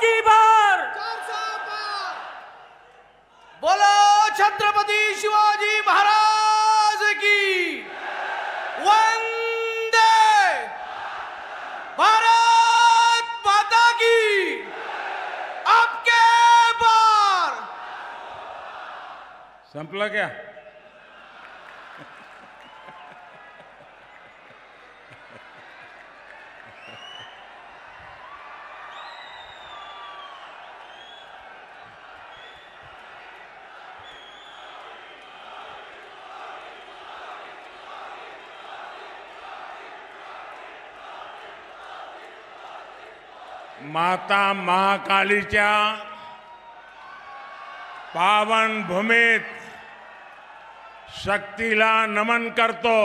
की बार। बोलो छत्रपति शिवाजी महाराज की। वंदे भारत माता की। आपके बार। संपला क्या? माता महाकालीच्या पावन भूमीत शक्तीला नमन करतो.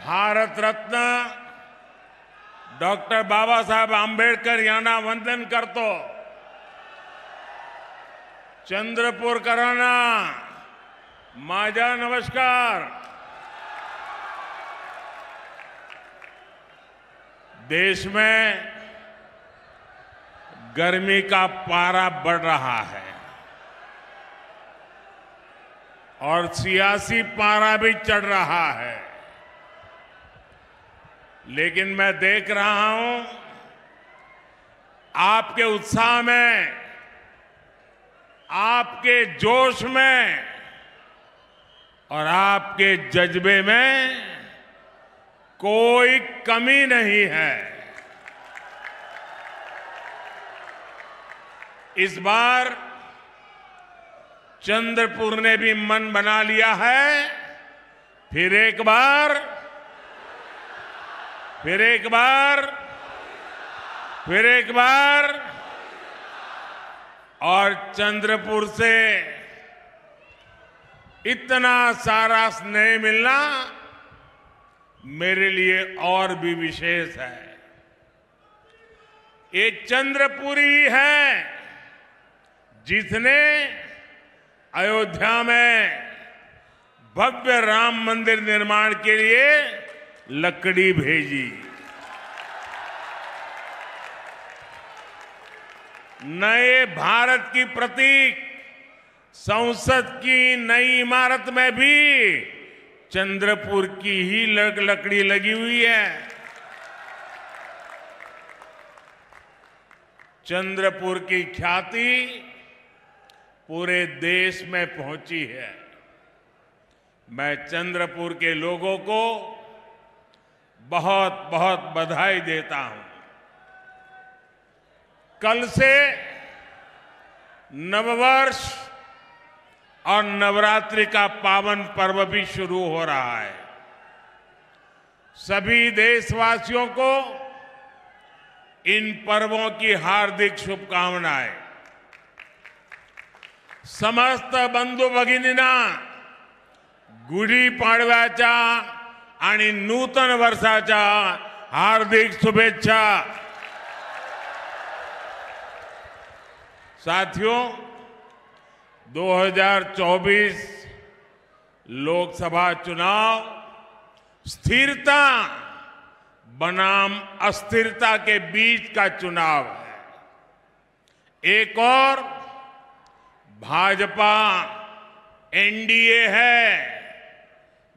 भारत रत्न डॉक्टर बाबासाहेब आंबेडकर यांना वंदन करतो. चंद्रपूरकरांना माझा नमस्कार. देश में गर्मी का पारा बढ़ रहा है और सियासी पारा भी चढ़ रहा है, लेकिन मैं देख रहा हूं आपके उत्साह में, आपके जोश में और आपके जज्बे में कोई कमी नहीं है. इस बार चंद्रपुर ने भी मन बना लिया है. फिर एक बार और चंद्रपुर से इतना सारा स्नेह मिलना मेरे लिए और भी विशेष है. ये चंद्रपुरी है जिसने अयोध्या में भव्य राम मंदिर निर्माण के लिए लकड़ी भेजी. नए भारत की प्रतीक संसद की नई इमारत में भी चंद्रपुर की ही लकड़ी लगी हुई है. चंद्रपुर की ख्याति पूरे देश में पहुंची है. मैं चंद्रपुर के लोगों को बहुत बहुत बधाई देता हूं. कल से नववर्ष और नवरात्रि का पावन पर्व भी शुरू हो रहा है. सभी देशवासियों को इन पर्वों की हार्दिक शुभकामनाएं. समस्त बंधू भगिनींना गुढी पाडव्याच्या आणि नूतन वर्षाच्या हार्दिक शुभेच्छा. साथियों, 2024 लोकसभा चुनाव स्थिरता बनाम अस्थिरता के बीच का चुनाव है. एक और भाजपा एनडीए है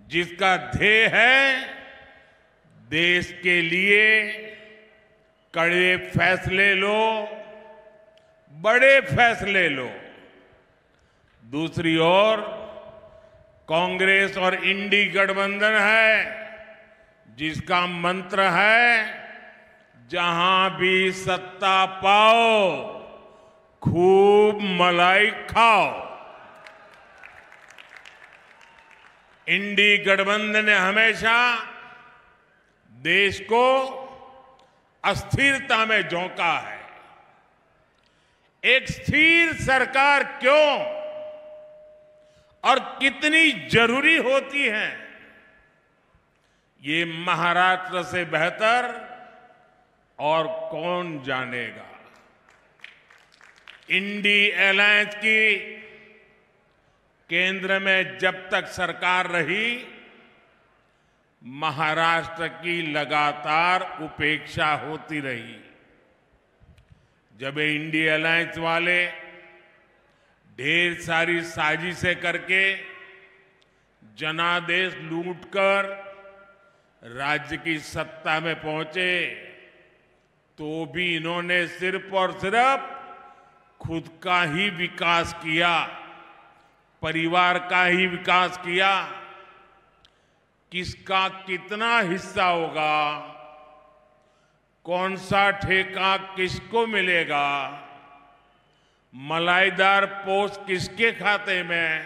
जिसका ध्येय है देश के लिए कड़े फैसले लो, बड़े फैसले लो. दूसरी ओर कांग्रेस और इंडी गठबंधन है जिसका मंत्र है जहां भी सत्ता पाओ खूब मलाई खाओ. इंडी गठबंधन ने हमेशा देश को अस्थिरता में झोंका है. एक स्थिर सरकार क्यों और कितनी जरूरी होती है, ये महाराष्ट्र से बेहतर और कौन जानेगा. इंडी अलायंस की केंद्र में जब तक सरकार रही, महाराष्ट्र की लगातार उपेक्षा होती रही। जब ये इंडिया अलायंस वाले ढेर सारी साजिशें करके जनादेश लूटकर राज्य की सत्ता में पहुंचे, तो भी इन्होंने सिर्फ और सिर्फ खुद का ही विकास किया, परिवार का ही विकास किया। किसका कितना हिस्सा होगा, कौन सा ठेका किसको मिलेगा, मलाईदार पोस्ट किसके खाते में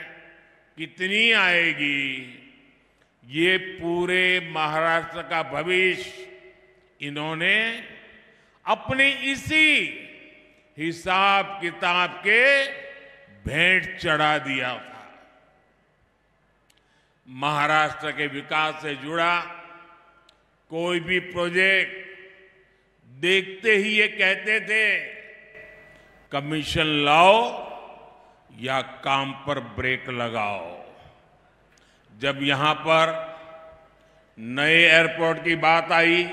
कितनी आएगी, ये पूरे महाराष्ट्र का भविष्य इन्होंने अपनी इसी हिसाब किताब के भेंट चढ़ा दिया था। महाराष्ट्र के विकास से जुड़ा कोई भी प्रोजेक्ट देखते ही ये कहते थे, कमीशन लाओ या काम पर ब्रेक लगाओ। जब यहां पर नए एयरपोर्ट की बात आई,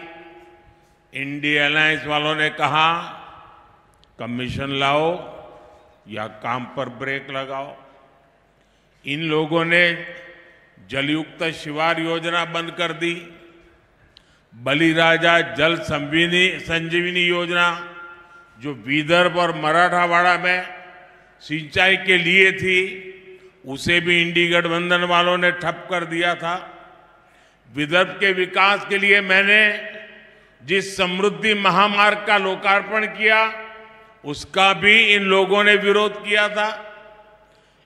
इंडिया अलायंस वालों ने कहा कमीशन लाओ या काम पर ब्रेक लगाओ। इन लोगों ने जलयुक्त शिवार योजना बंद कर दी, बलिराजा जल संजीवनी योजना जो विदर्भ और मराठवाड़ा में सिंचाई के लिए थी, उसे भी इंडी गठबंधन वालों ने ठप कर दिया था। विदर्भ के विकास के लिए मैंने जिस समृद्धि महामार्ग का लोकार्पण किया, उसका भी इन लोगों ने विरोध किया था।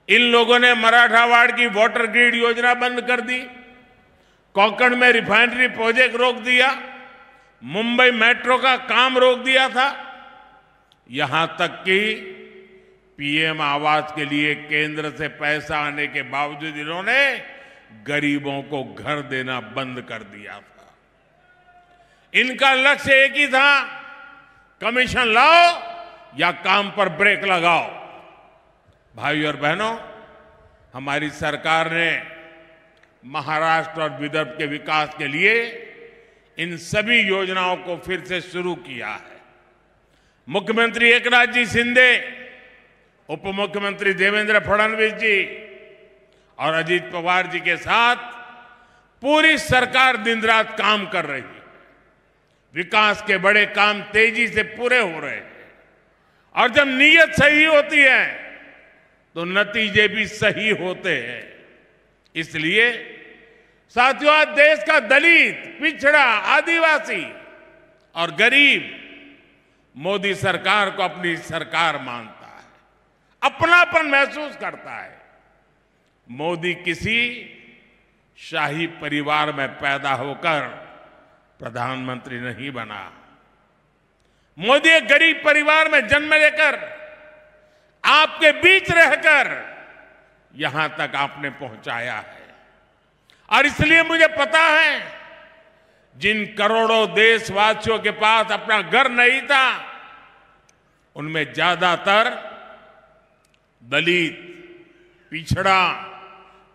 इन लोगों ने मराठवाड़ा की वाटर ग्रिड योजना बंद कर दी, कोंकण में रिफाइनरी प्रोजेक्ट रोक दिया, मुंबई मेट्रो का काम रोक दिया था। यहां तक कि पीएम आवास के लिए केंद्र से पैसा आने के बावजूद इन्होंने गरीबों को घर देना बंद कर दिया था। इनका लक्ष्य एक ही था, कमीशन लाओ या काम पर ब्रेक लगाओ। भाइयों और बहनों, हमारी सरकार ने महाराष्ट्र और विदर्भ के विकास के लिए इन सभी योजनाओं को फिर से शुरू किया है। मुख्यमंत्री एकनाथ जी शिंदे, उप मुख्यमंत्री देवेंद्र फडणवीस जी और अजीत पवार जी के साथ पूरी सरकार दिन रात काम कर रही है। विकास के बड़े काम तेजी से पूरे हो रहे हैं, और जब नीयत सही होती है तो नतीजे भी सही होते हैं। इसलिए साथियों, आज देश का दलित, पिछड़ा, आदिवासी और गरीब मोदी सरकार को अपनी सरकार मानता है, अपनापन महसूस करता है। मोदी किसी शाही परिवार में पैदा होकर प्रधानमंत्री नहीं बना। मोदी एक गरीब परिवार में जन्म लेकर, आपके बीच रहकर यहां तक आपने पहुंचाया है। और इसलिए मुझे पता है, जिन करोड़ों देशवासियों के पास अपना घर नहीं था, उनमें ज्यादातर दलित, पिछड़ा,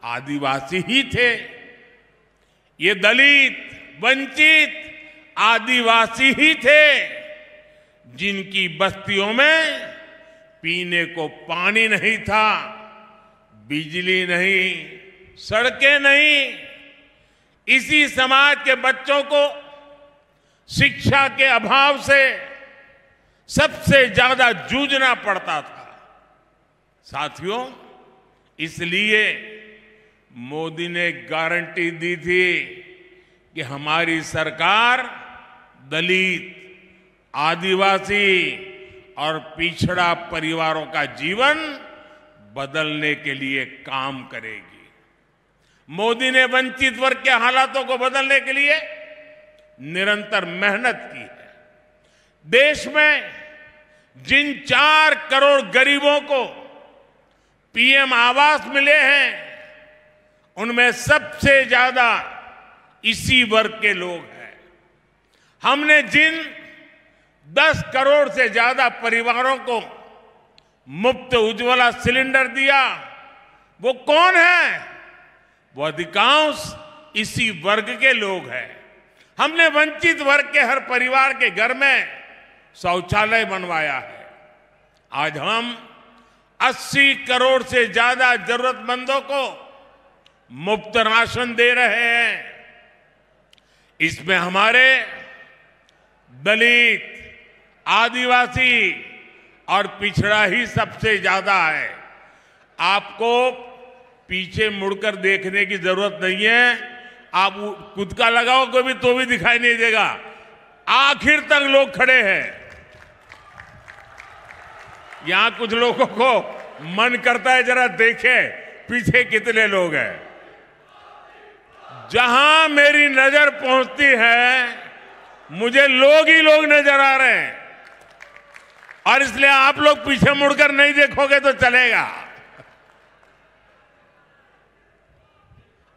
आदिवासी ही थे। ये दलित, वंचित, आदिवासी ही थे जिनकी बस्तियों में पीने को पानी नहीं था, बिजली नहीं, सड़कें नहीं। इसी समाज के बच्चों को शिक्षा के अभाव से सबसे ज्यादा जूझना पड़ता था। साथियों, इसलिए मोदी ने गारंटी दी थी कि हमारी सरकार दलित, आदिवासी और पिछड़ा परिवारों का जीवन बदलने के लिए काम करेगी। मोदी ने वंचित वर्ग के हालातों को बदलने के लिए निरंतर मेहनत की है। देश में जिन 4 करोड़ गरीबों को पीएम आवास मिले हैं, उनमें सबसे ज्यादा इसी वर्ग के लोग हैं। हमने जिन 10 करोड़ से ज्यादा परिवारों को मुफ्त उज्ज्वला सिलेंडर दिया, वो कौन है? वो अधिकांश इसी वर्ग के लोग हैं। हमने वंचित वर्ग के हर परिवार के घर में शौचालय बनवाया है। आज हम 80 करोड़ से ज्यादा जरूरतमंदों को मुफ्त राशन दे रहे हैं। इसमें हमारे दलित, आदिवासी और पिछड़ा ही सबसे ज्यादा है। आपको पीछे मुड़कर देखने की जरूरत नहीं है। आप खुद का लगाओगे भी तो भी दिखाई नहीं देगा। आखिर तक लोग खड़े हैं। यहां कुछ लोगों को मन करता है जरा देखे पीछे कितने लोग हैं। जहां मेरी नजर पहुंचती है मुझे लोग ही लोग नजर आ रहे हैं, और इसलिए आप लोग पीछे मुड़कर नहीं देखोगे तो चलेगा।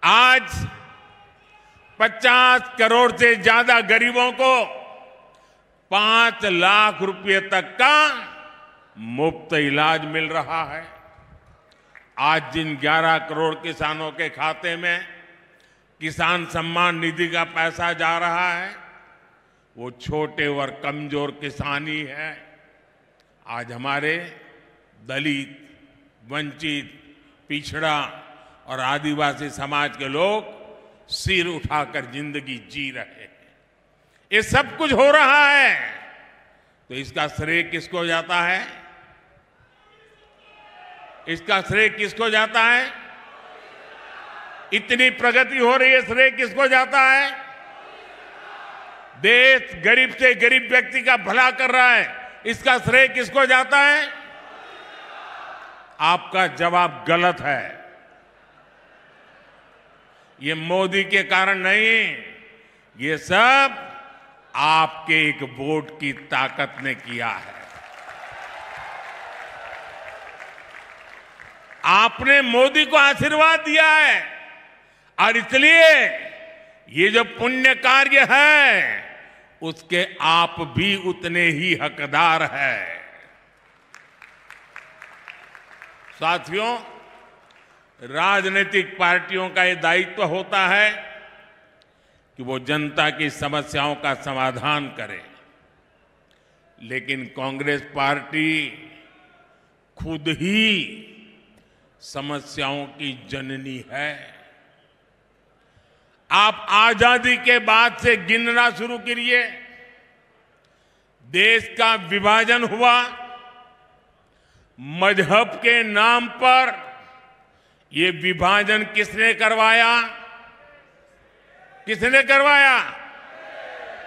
आज 50 करोड़ से ज्यादा गरीबों को 5 लाख रुपए तक का मुफ्त इलाज मिल रहा है। आज जिन 11 करोड़ किसानों के खाते में किसान सम्मान निधि का पैसा जा रहा है वो छोटे और कमजोर किसान ही है। आज हमारे दलित, वंचित, पिछड़ा और आदिवासी समाज के लोग सिर उठाकर जिंदगी जी रहे हैं। ये सब कुछ हो रहा है तो इसका श्रेय किसको जाता है? इसका श्रेय किसको जाता है? इतनी प्रगति हो रही है, श्रेय किसको जाता है? देश गरीब से गरीब व्यक्ति का भला कर रहा है, इसका श्रेय किसको जाता है? आपका जवाब गलत है। ये मोदी के कारण नहीं, ये सब आपके एक वोट की ताकत ने किया है। आपने मोदी को आशीर्वाद दिया है और इसलिए ये जो पुण्य कार्य है उसके आप भी उतने ही हकदार हैं। साथियों, राजनीतिक पार्टियों का ये दायित्व होता है कि वो जनता की समस्याओं का समाधान करे, लेकिन कांग्रेस पार्टी खुद ही समस्याओं की जननी है। आप आजादी के बाद से गिनना शुरू करिए। देश का विभाजन हुआ, मजहब के नाम पर ये विभाजन किसने करवाया? किसने करवाया?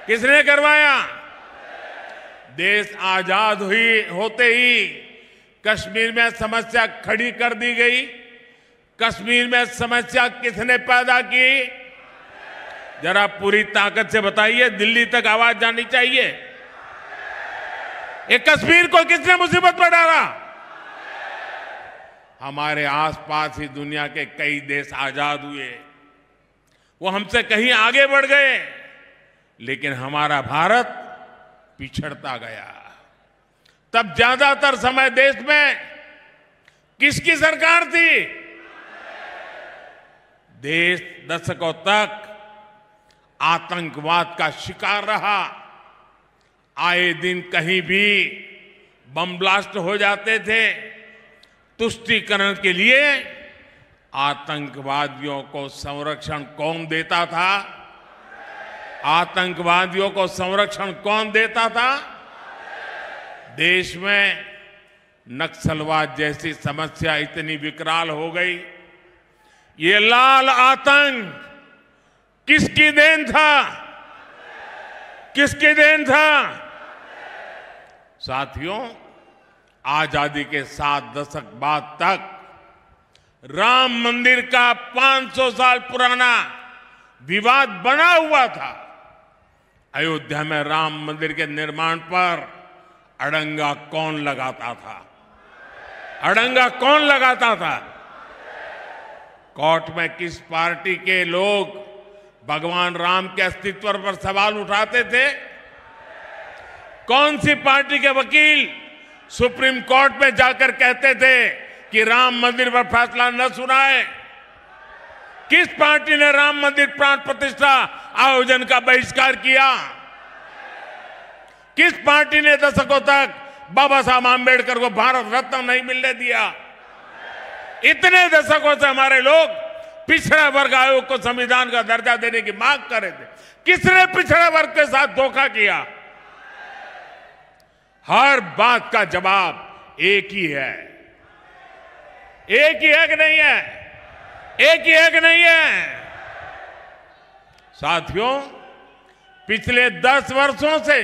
किसने करवाया? देश आजाद होते ही कश्मीर में समस्या खड़ी कर दी गई। कश्मीर में समस्या किसने पैदा की? जरा पूरी ताकत से बताइए, दिल्ली तक आवाज जानी चाहिए। ये कश्मीर को किसने मुसीबत में डाला? हमारे आसपास ही दुनिया के कई देश आजाद हुए, वो हमसे कहीं आगे बढ़ गए, लेकिन हमारा भारत पिछड़ता गया। तब ज्यादातर समय देश में किसकी सरकार थी? देश दशकों तक आतंकवाद का शिकार रहा। आए दिन कहीं भी बम ब्लास्ट हो जाते थे। तुष्टीकरण के लिए आतंकवादियों को संरक्षण कौन देता था? आतंकवादियों को संरक्षण कौन देता था? देश में नक्सलवाद जैसी समस्या इतनी विकराल हो गई। ये लाल आतंक किसकी देन था? किसकी देन था? साथियों, आजादी के 7 दशक बाद तक राम मंदिर का 500 साल पुराना विवाद बना हुआ था। अयोध्या में राम मंदिर के निर्माण पर अड़ंगा कौन लगाता था? अड़ंगा कौन लगाता था? कोर्ट में किस पार्टी के लोग भगवान राम के अस्तित्व पर सवाल उठाते थे? कौन सी पार्टी के वकील सुप्रीम कोर्ट में जाकर कहते थे कि राम मंदिर पर फैसला न सुनाए? किस पार्टी ने राम मंदिर प्राण प्रतिष्ठा आयोजन का बहिष्कार किया? किस पार्टी ने दशकों तक बाबा साहब आंबेडकर को भारत रत्न नहीं मिलने दिया? इतने दशकों से हमारे लोग पिछड़ा वर्ग आयोग को संविधान का दर्जा देने की मांग कर रहे थे। किसने पिछड़ा वर्ग के साथ धोखा किया? हर बात का जवाब एक ही है। एक ही है कि नहीं है? एक ही है कि नहीं है? साथियों, पिछले 10 वर्षों से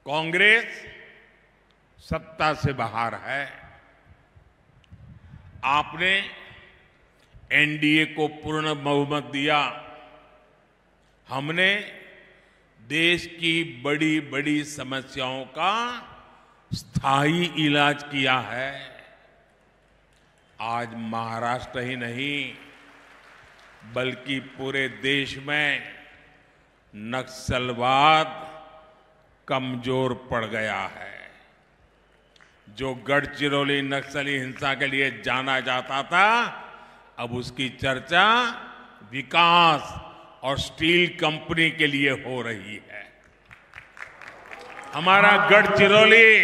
कांग्रेस सत्ता से बाहर है। आपने एनडीए को पूर्ण बहुमत दिया। हमने देश की बड़ी बड़ी समस्याओं का स्थायी इलाज किया है। आज महाराष्ट्र ही नहीं बल्कि पूरे देश में नक्सलवाद कमजोर पड़ गया है। जो गढ़चिरौली नक्सली हिंसा के लिए जाना जाता था, अब उसकी चर्चा विकास और स्टील कंपनी के लिए हो रही है। हमारा गढ़चिरौली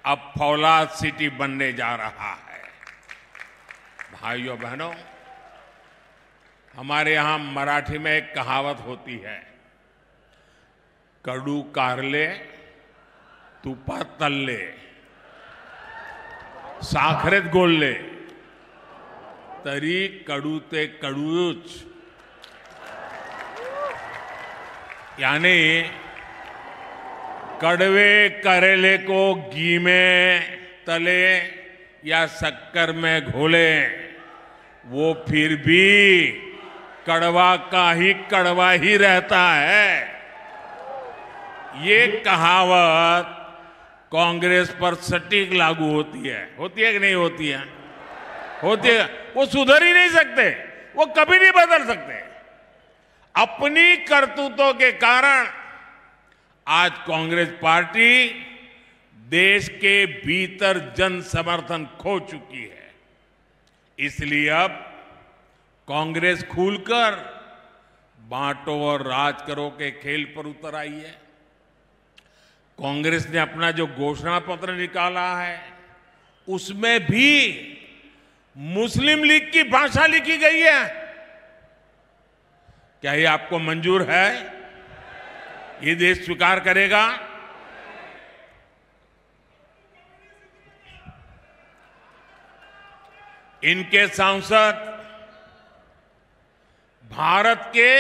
अब फौलाद सिटी बनने जा रहा है। भाइयों बहनों, हमारे यहां मराठी में एक कहावत होती है, कडू कारले तुपात तळले साखरेत गोळले तरी कडू ते कडूच। यानी कड़वे करेले को घी में तले या शक्कर में घोले, वो फिर भी कड़वा का ही कड़वा ही रहता है। ये कहावत कांग्रेस पर सटीक लागू होती है कि नहीं होती है? होती है। वो सुधर ही नहीं सकते, वो कभी नहीं बदल सकते। अपनी करतूतों के कारण आज कांग्रेस पार्टी देश के भीतर जन समर्थन खो चुकी है। इसलिए अब कांग्रेस खुलकर बांटो और राज करो के खेल पर उतर आई है। कांग्रेस ने अपना जो घोषणा पत्र निकाला है, उसमें भी मुस्लिम लीग की भाषा लिखी गई है। क्या ये आपको मंजूर है? ये देश स्वीकार करेगा? इनके सांसद भारत के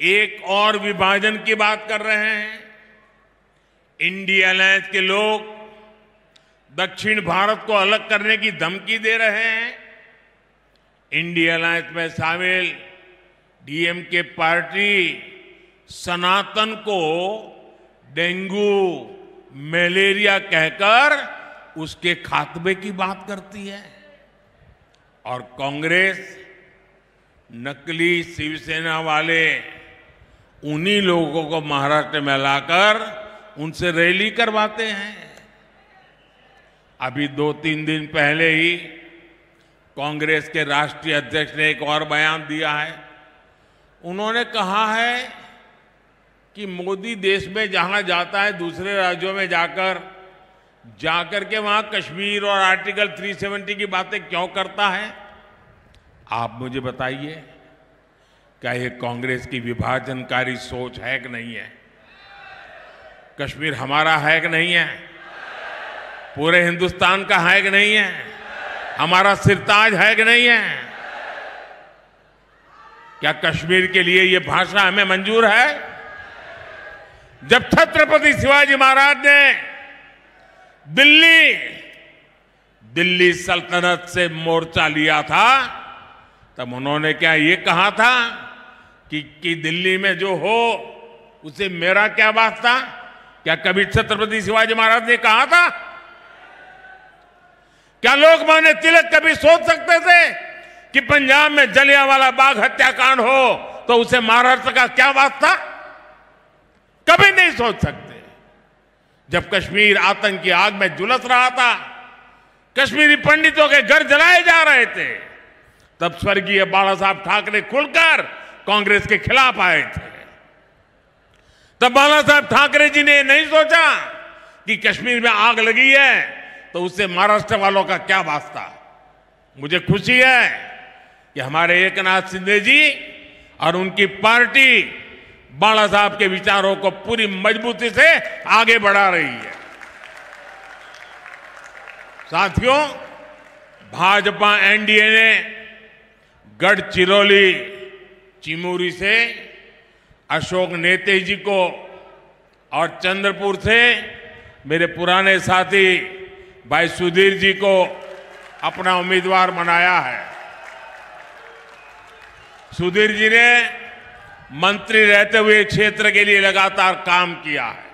एक और विभाजन की बात कर रहे हैं। इंडिया अलायंस के लोग दक्षिण भारत को अलग करने की धमकी दे रहे हैं। इंडिया अलायंस में शामिल डीएमके पार्टी सनातन को डेंगू मलेरिया कहकर उसके खात्मे की बात करती है। और कांग्रेस नकली शिवसेना वाले उन्हीं लोगों को महाराष्ट्र में लाकर उनसे रैली करवाते हैं। अभी 2-3 दिन पहले ही कांग्रेस के राष्ट्रीय अध्यक्ष ने एक और बयान दिया है। उन्होंने कहा है कि मोदी देश में जहां जाता है, दूसरे राज्यों में जाकर के वहां कश्मीर और आर्टिकल 370 की बातें क्यों करता है? आप मुझे बताइए, क्या ये कांग्रेस की विभाजनकारी सोच है कि नहीं है? कश्मीर हमारा है कि नहीं है? पूरे हिंदुस्तान का है कि नहीं है? हमारा सिरताज है कि नहीं है? क्या कश्मीर के लिए ये भाषा हमें मंजूर है? जब छत्रपति शिवाजी महाराज ने दिल्ली सल्तनत से मोर्चा लिया था, तब उन्होंने क्या ये कहा था कि दिल्ली में जो हो उसे मेरा क्या वास्ता? क्या कभी छत्रपति शिवाजी महाराज ने कहा था? क्या लोकमान्य तिलक कभी सोच सकते थे कि पंजाब में जलियांवाला बाग हत्याकांड हो तो उसे महाराष्ट्र का क्या वास्ता? कभी नहीं सोच सकते। जब कश्मीर आतंक की आग में झुलस रहा था, कश्मीरी पंडितों के घर जलाए जा रहे थे, तब स्वर्गीय बाला साहब ठाकरे खुलकर कांग्रेस के खिलाफ आए थे। तब बाला साहब ठाकरे जी ने नहीं सोचा कि कश्मीर में आग लगी है तो उससे महाराष्ट्र वालों का क्या वास्ता। मुझे खुशी है कि हमारे एकनाथ शिंदे जी और उनकी पार्टी बाला साहब के विचारों को पूरी मजबूती से आगे बढ़ा रही है। साथियों, भाजपा एनडीए ने गढ़चिरौली चिमूरी से अशोक नेते जी को और चंद्रपुर से मेरे पुराने साथी भाई सुधीर जी को अपना उम्मीदवार बनाया है। सुधीर जी ने मंत्री रहते हुए क्षेत्र के लिए लगातार काम किया है।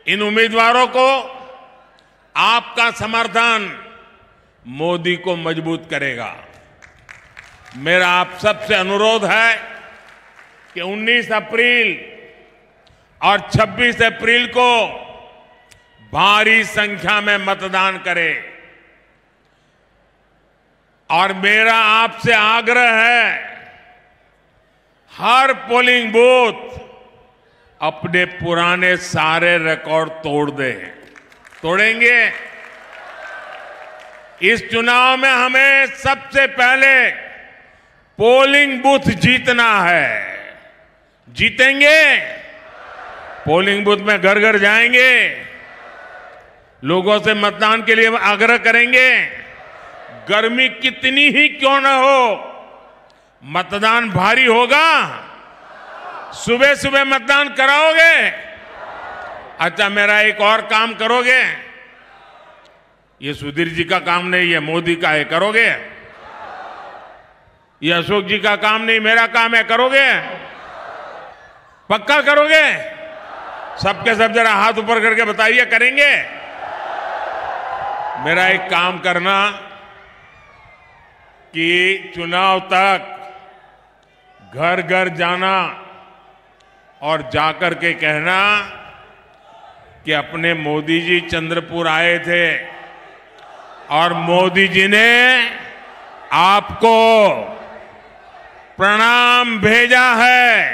इन उम्मीदवारों को आपका समर्थन मोदी को मजबूत करेगा। मेरा आप सबसे अनुरोध है कि 19 अप्रैल और 26 अप्रैल को भारी संख्या में मतदान करें। और मेरा आपसे आग्रह है, हर पोलिंग बूथ अपने पुराने सारे रिकॉर्ड तोड़ दे। तोड़ेंगे? इस चुनाव में हमें सबसे पहले पोलिंग बूथ जीतना है। जीतेंगे? पोलिंग बूथ में घर घर जाएंगे, लोगों से मतदान के लिए आग्रह करेंगे। गर्मी कितनी ही क्यों न हो, मतदान भारी होगा। सुबह सुबह मतदान कराओगे? अच्छा, मेरा एक और काम करोगे? ये सुधीर जी का काम नहीं है, मोदी का है। करोगे? ये अशोक जी का काम नहीं, मेरा काम है। करोगे? पक्का करोगे? सबके सब जरा हाथ ऊपर करके बताइए, करेंगे? मेरा एक काम करना कि चुनाव तक घर घर जाना और जाकर के कहना कि अपने मोदी जी चंद्रपुर आए थे और मोदी जी ने आपको प्रणाम भेजा है।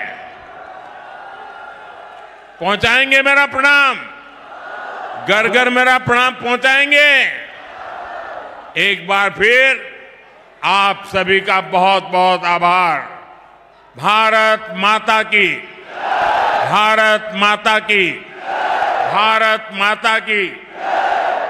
पहुंचाएंगे मेरा प्रणाम? घर घर मेरा प्रणाम पहुंचाएंगे? एक बार फिर आप सभी का बहुत बहुत आभार। भारत माता की, भारत माता की, भारत माता की।